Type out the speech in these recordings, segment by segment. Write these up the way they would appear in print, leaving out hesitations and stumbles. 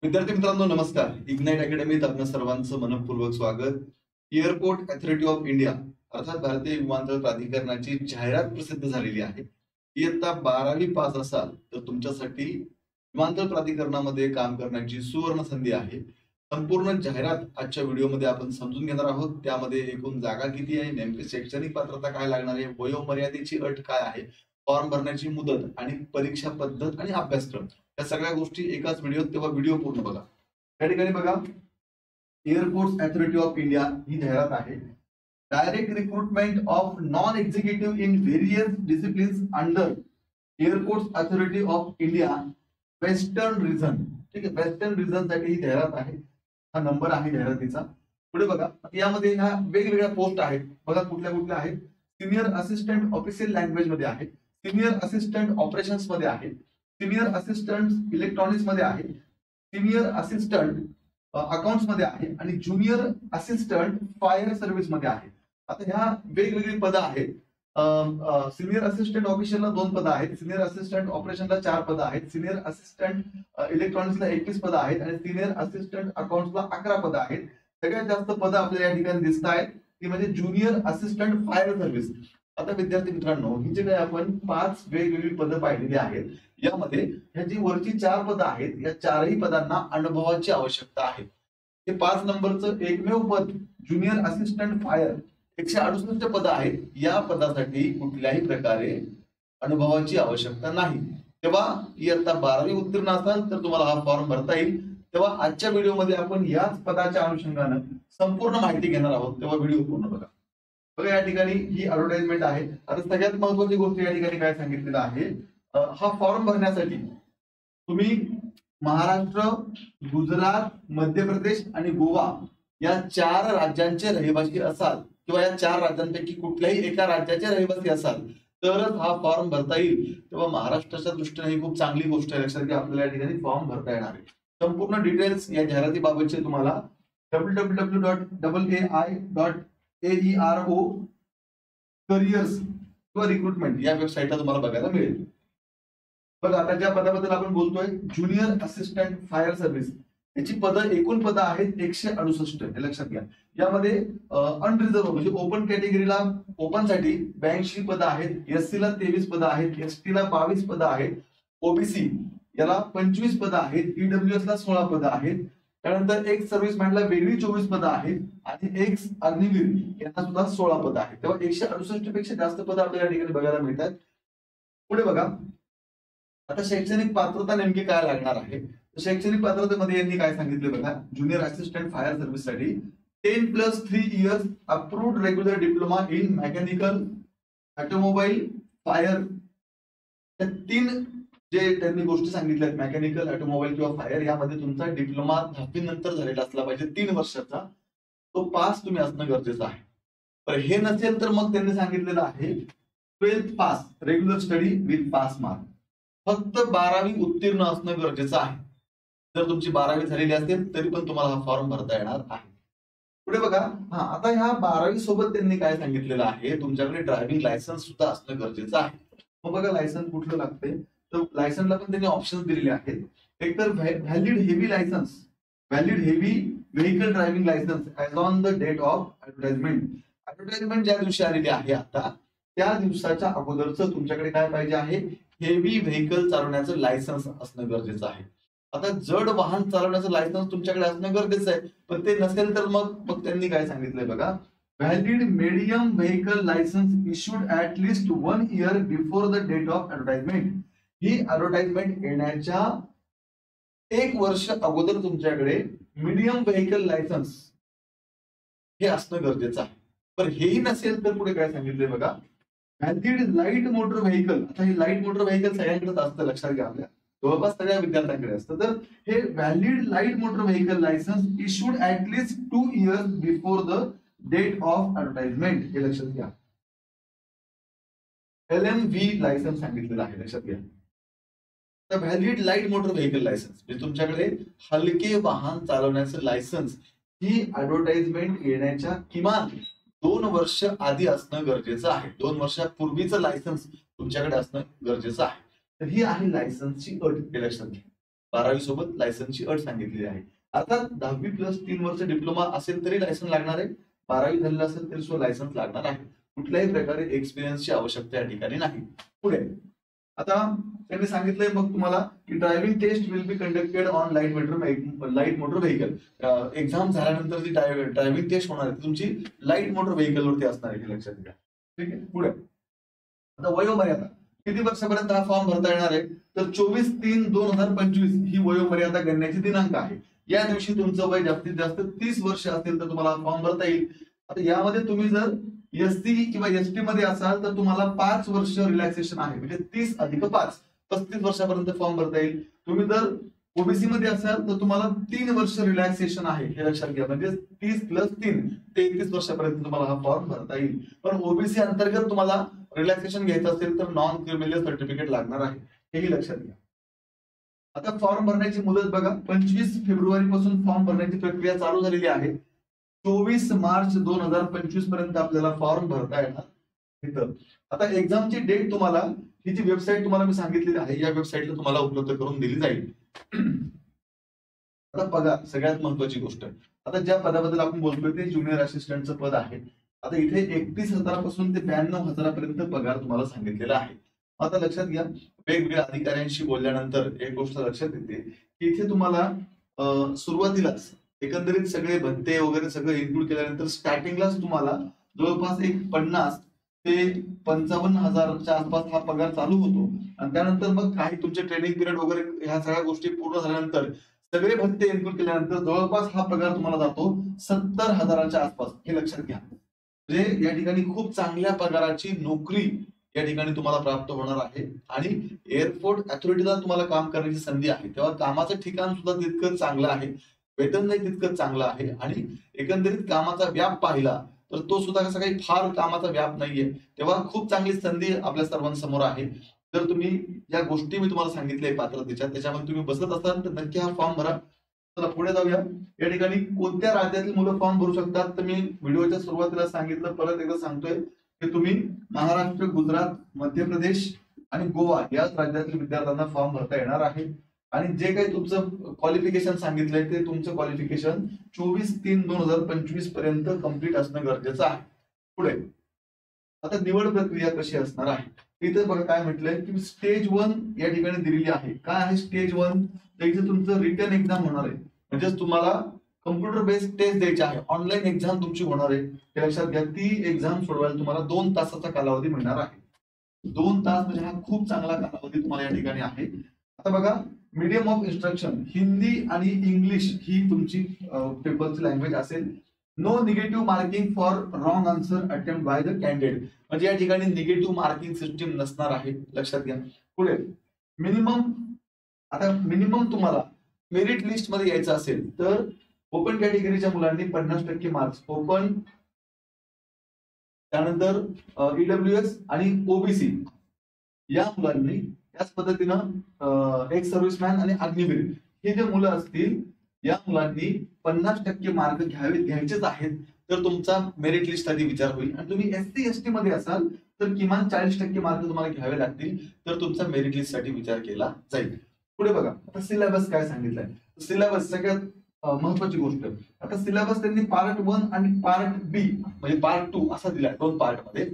विद्यार्थी मित्रांनो नमस्कार. इग्नाइट अकॅडमीत आपल्या सर्वांचं मनपूर्वक स्वागत. एअरपोर्ट अथॉरिटी ऑफ इंडिया अर्थात भारतीय विमानतळ प्राधिकरणाची जाहिरात प्रसिद्ध झालेली आहे. इयत्ता 12वी पास असाल तर तुमच्यासाठी विमानतळ प्राधिकरणामध्ये काम करण्याची सुवर्ण संधी आहे. संपूर्ण जाहिरात आजच्या व्हिडिओमध्ये आपण समजून घेणार आहोत. त्यामध्ये एकूण जागा किती आहे, नेमकी शैक्षणिक पात्रता काय लागणार आहे, वयोमर्यादेची अट काय आहे, फॉर्म भरण्याची मुदत आणि परीक्षा पद्धत आणि अभ्यासक्रम या सगळ्या गोष्टी एकाच व्हिडिओत, तेव्हा व्हिडिओ पूर्ण बघा. या ठिकाणी बघा, एअरपोर्ट अथॉरिटी ऑफ इंडिया ही जाहिरात आहे. Direct recruitment of non executive in various disciplines under airport authority of India western region. ठीक आहे, वेस्टर्न रिजन साठी ही जाहिरात आहे. हा नंबर आहे जाहिरातीचा. पुढे बघा, यामध्ये ह्या वेगवेगळ्या पोस्ट आहेत. बघा कुठल्या कुठल्या आहेत. सिनियर असिस्टंट ऑफिशियल लँग्वेज मध्ये आहे, सिनियर असिस्टंट ऑपरेशन्स मध्ये आहे, सिनियर असिस्टंट इलेक्ट्रॉनिक्स मध्ये आहे, सिनियर असिस्टंट अकाउंट्स मध्ये आहे आणि ज्युनियर असिस्टंट फायर सर्व्हिस मध्ये आहे. आता ह्या वेगवेगळी पदं आहेत. सिनियर असिस्टंट ऑफिशियलला 2 पदं आहेत, सिनियर असिस्टंट ऑपरेशनला 4 पदं आहेत, सिनियर असिस्टंट इलेक्ट्रॉनिक्सला 21 पदं आहेत आणि सिनियर असिस्टंट अकाउंट्सला 11 पदं आहेत. सगळ्यात जास्त पदं आपल्याला या ठिकाणी दिसत आहेत ती म्हणजे ज्युनियर असिस्टंट फायर सर्व्हिस. आता विद्यार्थी मित्रांनो, ही जे काही आपण 5 वेगवेगळी पदं पाहिलेली आहेत, यामध्ये ह्या जी वरची 4 पदं आहेत, या 4ही पदांना अनुभवाची आवश्यकता आहे. हे 5 नंबरचं एकमेव पद ज्युनियर असिस्टंट फायर 168 पदं आहेत. या पदासाठी कुठल्याही प्रकारे अनुभवाची आवश्यकता नाही. तेव्हा इयत्ता 12वी उत्तीर्ण असाल तर तुम्हाला हा फॉर्म भरता येईल. तेव्हा आजच्या व्हिडिओमध्ये आपण याच पदाच्या अनुषंगानं संपूर्ण माहिती घेणार आहोत. तेव्हा व्हिडिओ पूर्ण बघा. बघा, या ठिकाणी ही ऍडव्हर्टाइजमेंट आहे. आता सगळ्यात महत्वाची गोष्ट या ठिकाणी काय सांगितलेलं आहे, हा फॉर्म भरण्यासाठी तुम्ही महाराष्ट्र, गुजरात, मध्य प्रदेश आणि गोवा या 4 राज्यांचे रहिवासी असाल किंवा या 4 राज्यांपैकी कुठल्याही एका राज्याचे रहिवासी असाल तरच हा फॉर्म भरता येईल. तेव्हा महाराष्ट्राच्या दृष्टीने ही खूप चांगली गोष्ट आहे. लक्षात घ्या, आपल्याला या ठिकाणी फॉर्म भरता येणार आहे. संपूर्ण डिटेल्स या जाहिरातीबाबतचे तुम्हाला www.ai.aero करिअर्स किंवा रिक्रुटमेंट या वेबसाईटला तुम्हाला बघायला मिळेल. बघा, आता ज्या पदाबद्दल आपण बोलतोय ज्युनियर असिस्टंट फायर सर्व्हिस, याची पदं एकूण पदं आहेत 168. हे लक्षात घ्या. यामध्ये अनरिझर्व्ह म्हणजे ओपन कॅटेगरीला ओपन साठी 82 पदं आहेत, एससी ला 23 पदं आहेत, एसटी ला 22 पदं आहेत, ओबीसी याला 25 पदं आहेत, ईडब्ल्यूएस ला 16 पदं आहेत. त्यानंतर एक्स सर्व्हिसमॅनला वेगळी 24 पदं आहेत आणि एक्स अग्निवीर यांना सुद्धा 16 पदं आहेत. तेव्हा 168 पेक्षा जास्त पदं आपल्याला या ठिकाणी बघायला मिळतात. पुढे बघा, आता शैक्षणिक पात्रता नेमकी काय लागणार आहे. शैक्षणिक पात्रतेमध्ये यांनी काय सांगितले बघा, ज्युनियर असिस्टंट फायर सर्व्हिस साठी 10+3 years approved regular diploma in mechanical, automobile, fire. या 3 जे त्यांनी गोष्टी सांगितल्या आहेत, मेकॅनिकल, ऑटोमोबाईल किंवा फायर, यामध्ये तुमचा डिप्लोमा 10वी नंतर झालेला असला पाहिजे 3 वर्षाचा. तो पास तुम्ही असणं गरजेचं आहे. तर हे नसेल तर मग त्यांनी सांगितलेलं आहे 12th pass regular study with pass mark. फक्त 12वी उत्तीर्ण असणं गरजेचं आहे. जर तुमची 12वी झालेली असेल तरी पण तुम्हाला हा फॉर्म भरता येणार आहे. पुढे बघा, आता ह्या 12वी सोबत त्यांनी काय सांगितलेलं आहे, तुमच्याकडे ड्रायव्हिंग लायसन्स सुद्धा असणं गरजेचं आहे. मग बघा, लायसन्स कुठलं लागते, तर लायसन्सला पण त्यांनी ऑप्शन्स दिलेले आहेत. एक तर valid heavy licence, valid heavy vehicle driving licence as on the date of advertisement. Advertisement ज्या दिवशी आलेली आहे आता त्या दिवसाच्या अगोदरचं तुमच्याकडे काय पाहिजे आहे, हेवी व्हेकल चालवण्याचं लायसन्स असणं गरजेचं आहे. आता जड वाहन चालवण्याचं लायसन्स तुमच्याकडे असणं गरजेचं आहे, पण ते नसेल तर मग त्यांनी काय सांगितलंय बघा, valid medium vehicle licence issued at least 1 year before the date of advertisement. ही ऍडव्हर्टाइजमेंट येण्याच्या 1 वर्ष अगोदर तुमच्याकडे मीडियम व्हेकल लायसन्स हे असणं गरजेचं आहे. पण हेही नसेल तर पुढे काय सांगितलंय बघा, व्हॅलिड लाईट मोटर व्हेकल. आता हे लाईट मोटर व्हेकल सगळ्यांकडेच असतं, लक्षात घ्या, आपल्या जवळपास सगळ्या विद्यार्थ्यांकडे असतं. तर हे valid light motor vehicle licence issued at least 2 years before the date of advertisement. हे लक्षात घ्या. LMV लायसन्स सांगितलेलं आहे, लक्षात घ्या. तर valid light motor vehicle licence म्हणजे तुमच्याकडे हलके वाहन चालवण्याचं लायसन्स ही ऍडव्हर्टाइजमेंट येण्याच्या किमान 2 वर्ष आधी असणं गरजेचं आहे. 2 वर्षापूर्वीचं लायसन्स तुमच्याकडे असणं गरजेचं आहे. तर ही आहे लायसन्सची अट, लक्षात घ्या. 12वी सोबत लायसन्सची अट सांगितलेली आहे. अर्थात 10वी प्लस 3 वर्ष डिप्लोमा असेल तरी लायसन्स लागणार आहे, 12वी झालेलं असेल तरी सुद्धा लायसन्स लागणार आहे. कुठल्याही प्रकारे एक्सपिरियन्सची आवश्यकता या ठिकाणी नाही. पुढे आता त्यांनी सांगितलंय मग तुम्हाला की driving test will be conducted on light motor vehicle. Exam झाल्यानंतर जी ड्रायव्हिंग टेस्ट होणार आहे तुमची लाईट मोटर व्हेकल वरती असणार आहे, लक्षात घ्या. ठीक आहे. पुढे आता वयोमर्यादा किती वर्षापर्यंत हा फॉर्म भरता येणार आहे, तर 24/3/2025 ही वयोमर्यादा गणण्याची दिनांक आहे. या दिवशी तुमचं वय जास्तीत जास्त 30 वर्ष असेल तर तुम्हाला फॉर्म भरता येईल. आता यामध्ये तुम्ही जर एससी किंवा एसटी मध्ये असाल तर तुम्हाला 5 वर्ष रिलॅक्सेशन आहे, म्हणजे 30 अधिक 5 35 वर्षापर्यंत फॉर्म भरता येईल. तुम्ही जर ओबीसी मध्ये असाल तर तुम्हाला 3 वर्ष रिलॅक्सेशन आहे, हे लक्षात घ्या. म्हणजे 30 + 3 33 वर्षापर्यंत तुम्हाला हा फॉर्म भरता येईल. पण ओबीसी अंतर्गत तुम्हाला रिलॅक्सेशन घ्यायचं असेल तर नॉन क्रिमिनल सर्टिफिकेट लागणार आहे, हेही लक्षात घ्या. आता फॉर्म भरण्याची मुदत बघा, 25 फेब्रुवारी पासून फॉर्म भरण्याची प्रक्रिया चालू झालेली आहे. 24 मार्च 2025 पर्यंत आपल्याला फॉर्म भरता येणार इथं. आता एक्झामची डेट तुम्हाला ही जी वेबसाईट तुम्हाला मी सांगितलेली आहे या वेबसाईटला तुम्हाला उपलब्ध करून दिली जाईल. आता पगार सगळ्यात महत्वाची गोष्ट. आता ज्या पदाबद्दल आपण बोलतोय ते ज्युनियर असिस्टंटचं पद आहे. आता इथे 31,000 ते 92,000 पगार तुम्हाला सांगितलेला आहे. आता लक्षात घ्या, वेगवेगळ्या अधिकाऱ्यांशी बोलल्यानंतर एक गोष्ट लक्षात येते की इथे तुम्हाला सुरुवातीलाच एकंदरीत सगळे भत्ते वगैरे सगळं इन्क्लूड केल्यानंतर स्टार्टिंगलाच तुम्हाला जवळपास एक 50,000 ते 55,000च्या आसपास हा पगार चालू होतो. आणि त्यानंतर मग काही तुमचे ट्रेनिंग पिरियड वगैरे ह्या सगळ्या गोष्टी पूर्ण झाल्यानंतर सगळे भत्ते इन्क्लूड केल्यानंतर जवळपास हा पगार तुम्हाला जातो 70,000च्या आसपास, हे लक्षात घ्या. म्हणजे या ठिकाणी खूप चांगल्या पगाराची नोकरी या ठिकाणी तुम्हाला प्राप्त होणार आहे. आणि एअरपोर्ट अथॉरिटीला तुम्हाला काम करण्याची संधी आहे, तेव्हा कामाचं ठिकाण सुद्धा तितकंच चांगलं आहे, वेतन नाही तितकंच चांगलं आहे. आणि एकंदरीत कामाचा व्याप पाहिला तर तो सुद्धा कसा काही फार कामाचा व्याप नाहीये, तेव्हा खूप चांगली संधी आपल्या सर्वांसमोर आहे. जर तुम्ही या गोष्टी मी तुम्हाला सांगितल्या पात्रतेच्या त्याच्यामध्ये तुम्ही बसत असाल तर नक्की हा फॉर्म भरा. चला पुढे जाऊया. या ठिकाणी कोणत्या राज्यातील मुलं फॉर्म भरू शकतात, तर मी व्हिडिओच्या सुरुवातीला सांगितलं, परत एकदा सांगतोय की तुम्ही महाराष्ट्र, गुजरात, मध्य प्रदेश आणि गोवा याच राज्यातील विद्यार्थ्यांना फॉर्म भरता येणार आहे. आणि जे काही तुमचं क्वालिफिकेशन सांगितलंय ते तुमचं क्वालिफिकेशन 24/3/2025 पर्यंत कम्प्लीट असणं गरजेचं आहे. पुढे आता निवड प्रक्रिया कशी असणार आहे, इथे बघा काय म्हटलंय की स्टेज 1 या ठिकाणी दिलेली आहे. काय आहे स्टेज 1, तर इथे तुमचं रिटर्न एक्झाम होणार आहे, म्हणजेच तुम्हाला कम्प्युटर बेस्ड टेस्ट द्यायची आहे, ऑनलाईन एक्झाम तुमची होणार आहे. हे लक्षात घ्या. ती एक्झाम सोडवायला तुम्हाला 2 तासाचा कालावधी मिळणार आहे. 2 तास म्हणजे हा खूप चांगला कालावधी तुम्हाला या ठिकाणी आहे. आता बघा, मीडियम ऑफ इन्स्ट्रक्शन हिंदी आणि इंग्लिश ही तुमची पेपरची लँग्वेज असेल. No negative marking for wrong answer attempt by the candidate, म्हणजे या ठिकाणी निगेटिव्ह मार्किंग सिस्टीम नसणार आहे, लक्षात घ्या. पुढे मिनिमम तुम्हाला मेरिट लिस्ट मध्ये यायचं असेल तर ओपन कॅटेगरीच्या मुलांनी 50% मार्क्स ओपन, त्यानंतर ईडब्ल्यूएस आणि ओबीसी या मुलांनी त्याच पद्धतीनं एक सर्व्हिसमॅन आणि अग्निवीर हे जे मुलं असतील या मुलांनी 50% मार्क घ्यायचेच आहेत, तर तुमचा मेरिट लिस्ट साठी विचार होईल. आणि तुम्ही एससी एसटी मध्ये असाल तर किमान 40% मार्क तुम्हाला घ्यावे लागतील, तर तुमचा मेरिट लिस्ट साठी विचार केला जाईल. पुढे बघा, आता सिलेबस काय सांगितलंय. सिलेबस सगळ्यात महत्वाची गोष्ट. आता सिलेबस त्यांनी पार्ट 1 आणि पार्ट बी म्हणजे पार्ट 2 असा दिलाय, 2 पार्ट मध्ये.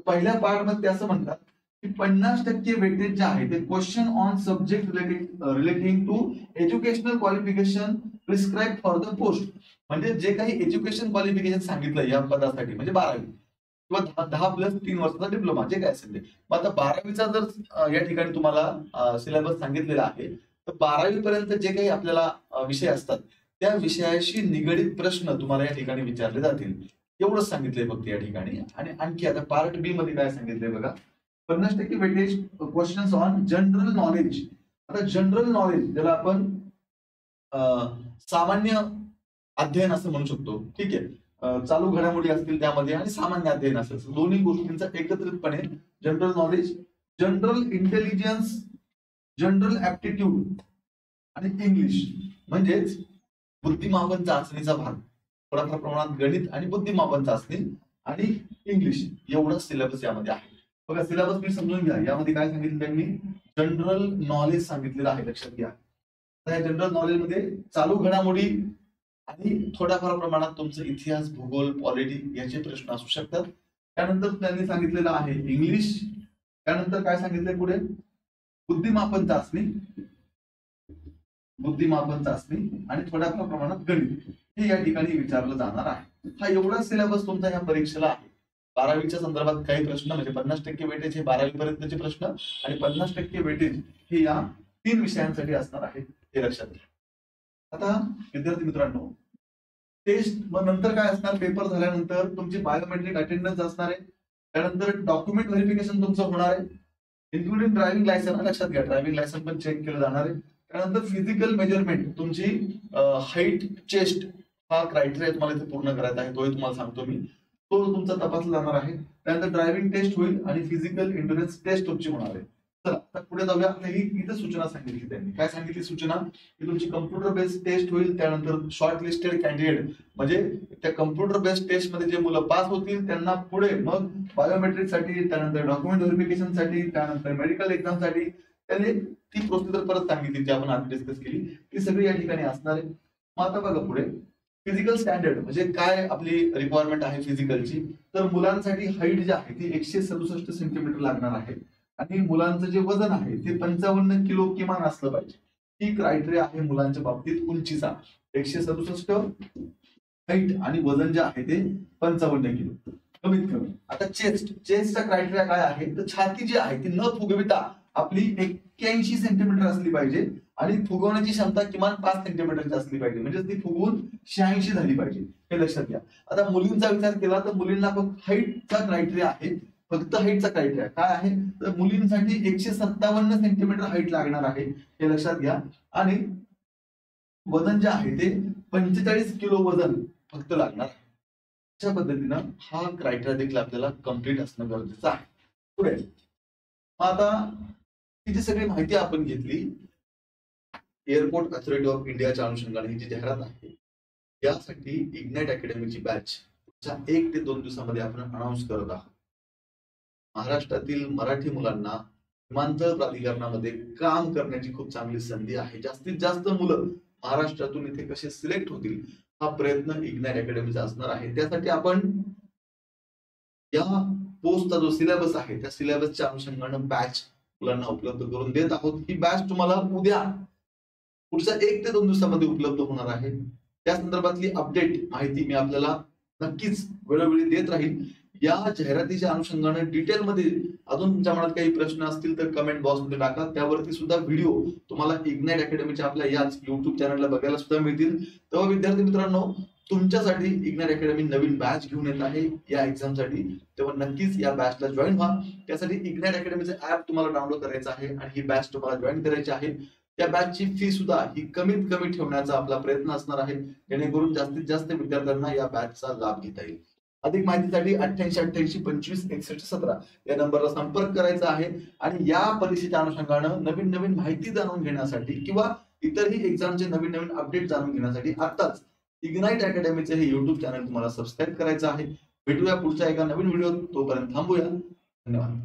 पहिल्या पार्ट मध्ये ते असं म्हणतात की 50% वेटेज जे आहे ते question on subject relating to educational qualification prescribe for the post, म्हणजे जे काही एज्युकेशन क्वालिफिकेशन सांगितलं या पदासाठी, म्हणजे 12वी किंवा 10+3 वर्षाचा डिप्लोमा जे काय असेल ते. मग आता 12वीचा जर या ठिकाणी तुम्हाला सिलेबस सांगितलेला आहे तर 12वी पर्यंत जे काही आपल्याला विषय असतात त्या विषयाशी निगडीत प्रश्न तुम्हाला या ठिकाणी विचारले जातील, एवढंच सांगितलंय फक्त या ठिकाणी. आणि आणखी आता पार्ट बी मध्ये काय सांगितलंय बघा, 50% weightage questions on general knowledge. आता जनरल नॉलेज ज्याला आपण सामान्य अध्ययन असं म्हणू शकतो, ठीक आहे. चालू घडामोडी असतील त्यामध्ये आणि सामान्य अध्ययन असेल, दोन्ही गोष्टींचा एकत्रितपणे general knowledge, general intelligence, general aptitude आणि इंग्लिश म्हणजेच बुद्धिमापन चाचणीचा भाग, थोड्याफार प्रमाणात गणित आणि बुद्धिमापन चाचणी आणि इंग्लिश, एवढा सिलेबस यामध्ये आहे. बघा सिलेबस मी समजून घ्या. यामध्ये काय सांगितलं त्यांनी, जनरल नॉलेज सांगितलेलं आहे, लक्षात घ्या. या जनरल नॉलेज मध्ये चालू घडामोडी आणि थोड्याफार प्रमाणात तुमचं इतिहास, भूगोल, पॉलिटी याचे प्रश्न असू शकतात. त्यानंतर त्यांनी सांगितलेलं आहे इंग्लिश. त्यानंतर काय सांगितलंय पुढे, बुद्धिमापन चाचणी आणि थोड्याफार प्रमाणात गणित हे या ठिकाणी विचारलं जाणार आहे. हा एवढा सिलेबस तुमचा या परीक्षेला आहे. 12वीच्या संदर्भात काही प्रश्न म्हणजे 50% वेटेज हे 12वी पर्यंतचे प्रश्न आणि 50% वेटेज हे या 3 विषयांसाठी असणार आहे, हे लक्षात घ्या. आता विद्यार्थी मित्रांनो, टेस्ट मग नंतर काय असणार, पेपर झाल्यानंतर तुमची बायोमेट्रिक अटेंडन्स असणार आहे. त्यानंतर डॉक्युमेंट व्हेरिफिकेशन तुमचं होणार आहे, इन्क्लुडिंग ड्रायव्हिंग लायसन्स. लक्षात घ्या, ड्रायव्हिंग लायसन्स पण चेक केलं जाणार आहे. त्यानंतर फिजिकल मेजरमेंट, तुमची हाईट, चेस्ट हा क्रायटेरिया तुम्हाला इथे पूर्ण करायचा आहे, तोही तुम्हाला सांगतो मी, तो तुमचा तपासला जाणार आहे. त्यानंतर ड्रायव्हिंग टेस्ट होईल आणि फिजिकल एंड्युरन्स टेस्ट तुमची होणार आहे. चला आता पुढे जाऊया. ही इथं सूचना सांगितली त्यांनी. काय सांगितली सूचना, की तुमची कम्प्युटर बेस्ड टेस्ट होईल. त्यानंतर शॉर्ट लिस्टेड कॅन्डिडेट म्हणजे त्या कम्प्युटर बेस्ड टेस्ट मध्ये जे मुलं पास होतील त्यांना पुढे मग बायोमेट्रिक साठी, त्यानंतर डॉक्युमेंट व्हेरिफिकेशन साठी, त्यानंतर मेडिकल एक्झाम साठी त्यांनी ती प्रोसिजर परत सांगितली, जी आपण आज डिस्कस केली, ती सगळी या ठिकाणी असणार आहे. मग आता बघा पुढे, फिजिकल स्टँडर्ड म्हणजे काय आपली रिक्वायरमेंट आहे फिजिकलची. तर मुलांसाठी हाईट जी आहे ती 167 सेंटीमीटर लागणार आहे आणि मुलांचं जे वजन आहे ते 55 किलो किमान असलं पाहिजे. ही क्रायटेरिया आहे मुलांच्या बाबतीत उंचीचा, 167 हाईट आणि वजन जे आहे ते 55 किलो कमीत कमी. आता चेस्टचा क्रायटेरिया काय आहे, तर छाती जी आहे ती न फुगविता आपली 81 सेंटीमीटर असली पाहिजे आणि फुगवण्याची क्षमता किमान 5 सेंटीमीटरची असली पाहिजे, म्हणजे ती फुगवून 86 झाली पाहिजे, हे लक्षात घ्या. आता मुलींचा विचार केला तर मुलींना फक्त हाईटचा क्रायटेरिया आहे, फक्त हाईटचा क्रायटेरिया काय आहे, तर मुलींसाठी 157 सेंटीमीटर हाईट लागणार आहे, हे लक्षात घ्या. आणि वजन जे आहे ते 45 किलो वजन फक्त लागणार. अशा पद्धतीनं हा क्रायटेरिया देखील आपल्याला कम्प्लीट असणं गरजेचं आहे. पुढे आता ही जी सगळी माहिती आपण घेतली, एअरपोर्ट अथॉरिटी ऑफ इंडियाच्या अनुषंगाने ही जी जाहिरात आहे, यासाठी इग्नाइट अकॅडमीची बॅच 1 ते 2 दिवसामध्ये आपण अनाऊन्स करत आहोत. महाराष्ट्रातील मराठी मुलांना विमानतळ प्राधिकरणामध्ये काम करण्याची खूप चांगली संधी आहे. जास्तीत जास्त मुलं महाराष्ट्रातून इथे कसे सिलेक्ट होतील हा प्रयत्न इग्नाइट अकॅडमीचा असणार आहे. त्यासाठी आपण या पोस्टचा जो सिलेबस आहे त्या सिलेबसच्या अनुषंगाने बॅच मुलांना उपलब्ध करून देत आहोत. ही बॅच तुम्हाला उद्या पुढच्या 1 ते 2 दिवसामध्ये उपलब्ध होणार आहे. त्या संदर्भातली अपडेट माहिती मी आपल्याला नक्कीच वेळोवेळी देत राहील. या जाहिरातीच्या अनुषंगाने डिटेलमध्ये अजून तुमच्या मनात काही प्रश्न असतील तर कमेंट बॉक्समध्ये टाका. त्यावरती सुद्धा व्हिडिओ तुम्हाला इग्नाइट अकॅडमीच्या आपल्या याच युट्यूब चॅनलला बघायला सुद्धा मिळतील. तेव्हा विद्यार्थी मित्रांनो, तुमच्यासाठी इग्नाइट अकॅडमी नवीन बॅच घेऊन येत आहे या एक्झामसाठी, तेव्हा नक्कीच या बॅचला जॉईन व्हा. त्यासाठी इग्नाइट अकॅडमीचं ऍप तुम्हाला डाउनलोड करायचं आहे आणि ही बॅच तुम्हाला जॉईन करायची आहे. त्या बॅचची फी सुद्धा ही कमीत कमी ठेवण्याचा आपला प्रयत्न असणार आहे, जेणेकरून जास्तीत जास्त विद्यार्थ्यांना या बॅचचा लाभ घेता येईल. अधिक माहितीसाठी 8888 25 61 17 या नंबरला संपर्क करायचा आहे. आणि या परीक्षेच्या अनुषंगानं नवीन नवीन माहिती जाणून घेण्यासाठी किंवा इतरही एक्झामचे नवीन नवीन अपडेट जाणून घेण्यासाठी आताच इग्नाइट अकॅडमीचे हे युट्यूब चॅनल तुम्हाला सबस्क्राईब करायचं आहे. भेटूया पुढच्या एका नवीन व्हिडिओ, तोपर्यंत थांबूया. धन्यवाद.